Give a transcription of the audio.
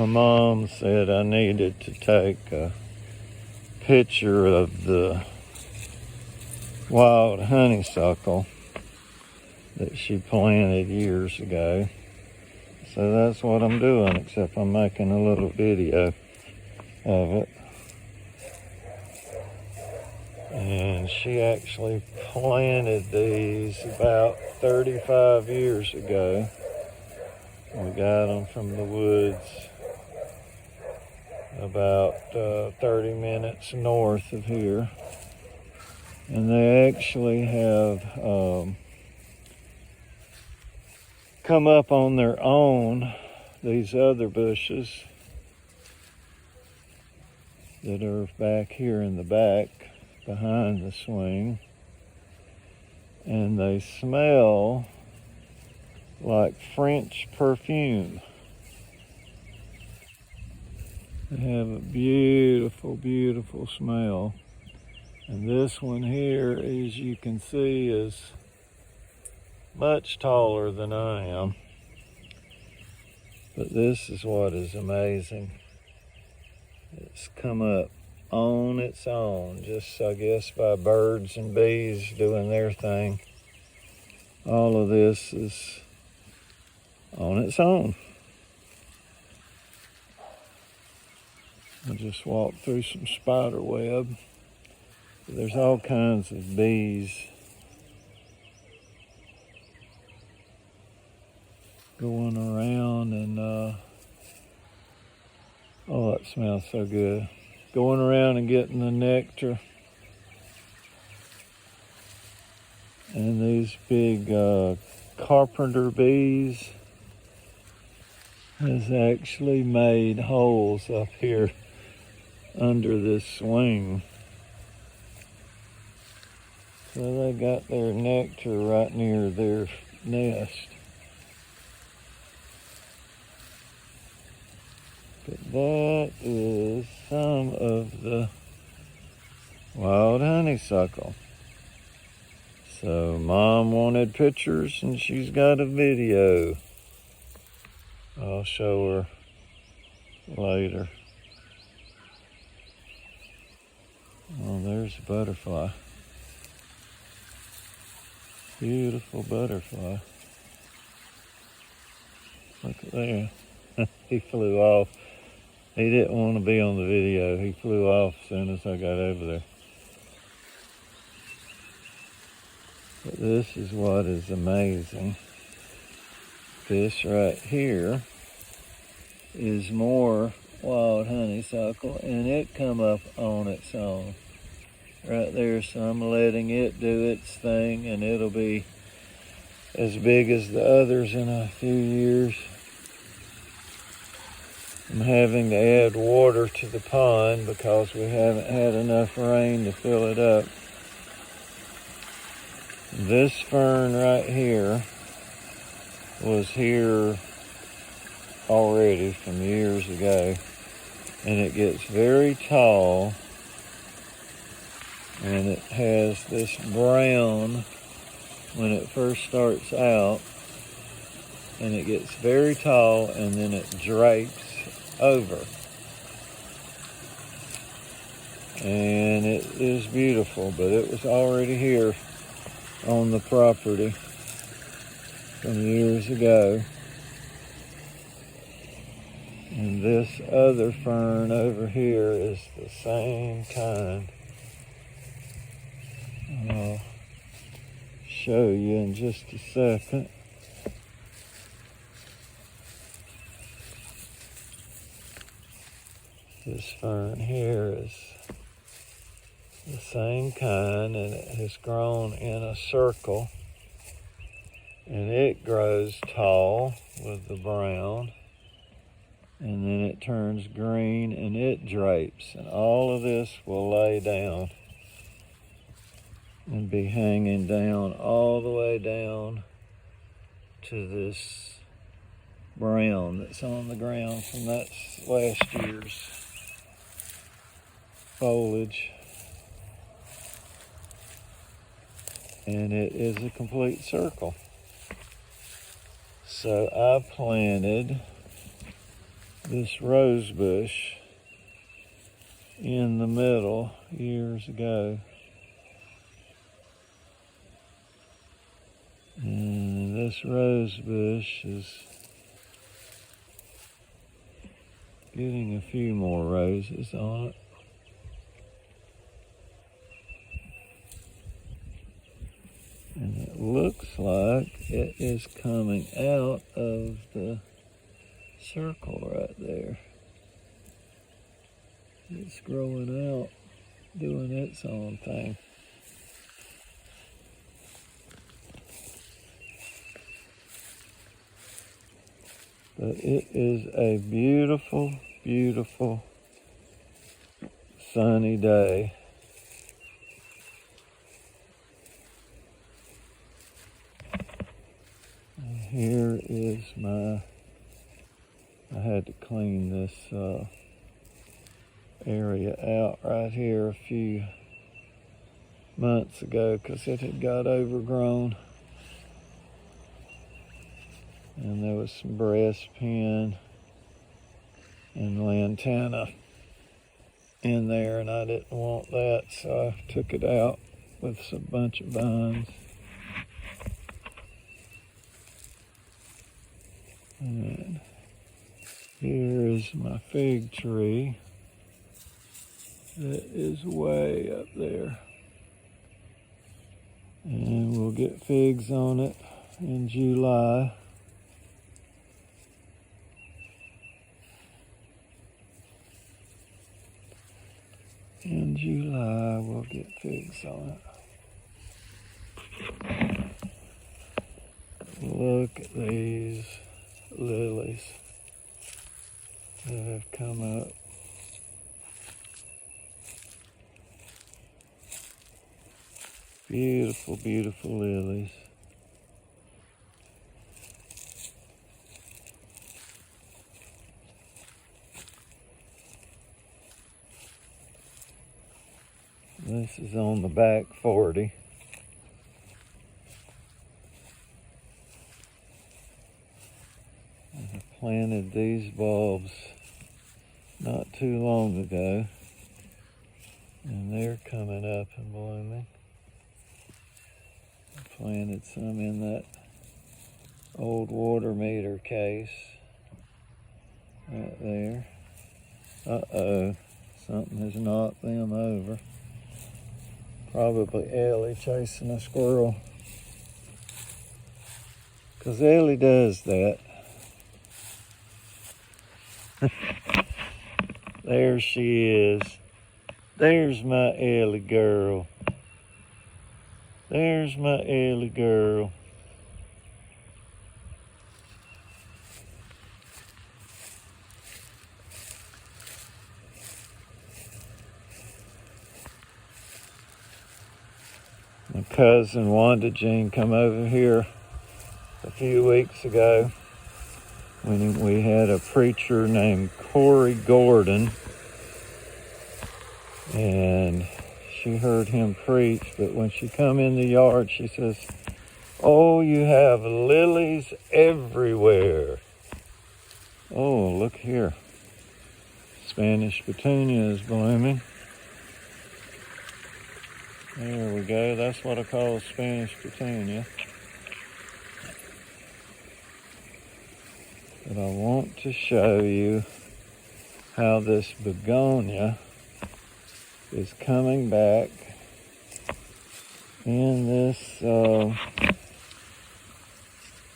My mom said I needed to take a picture of the wild honeysuckle that she planted years ago. So that's what I'm doing, except I'm making a little video of it. And she actually planted these about 35 years ago. We got them from the woods about 30 minutes north of here. And they actually have come up on their own, these other bushes that are back here in the back behind the swing, and they smell like French perfume. They have a beautiful, beautiful smell. And this one here, as you can see, is much taller than I am. But this is what is amazing. It's come up on its own, just I guess by birds and bees doing their thing. All of this is on its own. I just walked through some spider web. There's all kinds of bees going around, and oh, it smells so good. Going around and getting the nectar. And these big carpenter bees has actually made holes up here under this swing. So they got their nectar right near their nest. But that is some of the wild honeysuckle. So Mom wanted pictures and she's got a video. I'll show her later. Oh, there's a butterfly. Beautiful butterfly. Look at there. He flew off. He didn't want to be on the video. He flew off as soon as I got over there. But this is what is amazing. This right here is more wild honeysuckle, and it come up on its own. Right there, so I'm letting it do its thing, and it'll be as big as the others in a few years. I'm having to add water to the pond because we haven't had enough rain to fill it up. This fern right here was here already from years ago, and it gets very tall, and it has this brown when it first starts out, and it gets very tall, and then it drapes over, and it is beautiful. But it was already here on the property from years ago. And this other fern over here is the same kind. I'll show you in just a second. This fern here is the same kind, and it has grown in a circle, and it grows tall with the brown, and then it turns green and it drapes, and all of this will lay down and be hanging down all the way down to this brown that's on the ground from that last year's foliage. And it is a complete circle. So I planted this rose bush in the middle years ago. And this rose bush is getting a few more roses on it. And it looks like it is coming out of the circle right there. It's growing out, doing its own thing. But it is a beautiful, beautiful sunny day. And here is I had to clean this area out right here a few months ago because it had got overgrown. And there was some breastpin and lantana in there, and I didn't want that, so I took it out with a bunch of vines. And here is my fig tree that is way up there. And we'll get figs on it in July. In July, we'll get figs on it. Look at these lilies that have come up. Beautiful, beautiful lilies. This is on the back 40. I planted these bulbs not too long ago, and they're coming up and blooming. I planted some in that old water meter case right there. Uh-oh, something has knocked them over. Probably Ellie chasing a squirrel. Because Ellie does that. There she is. There's my Ellie girl. There's my Ellie girl. My cousin Wanda Jean come over here a few weeks ago when we had a preacher named Corey Gordon, and she heard him preach, but when she come in the yard, she says, "Oh, you have lilies everywhere." Oh, look here. Spanish petunia is blooming. There we go. That's what I call Spanish petunia. But I want to show you how this begonia is coming back in this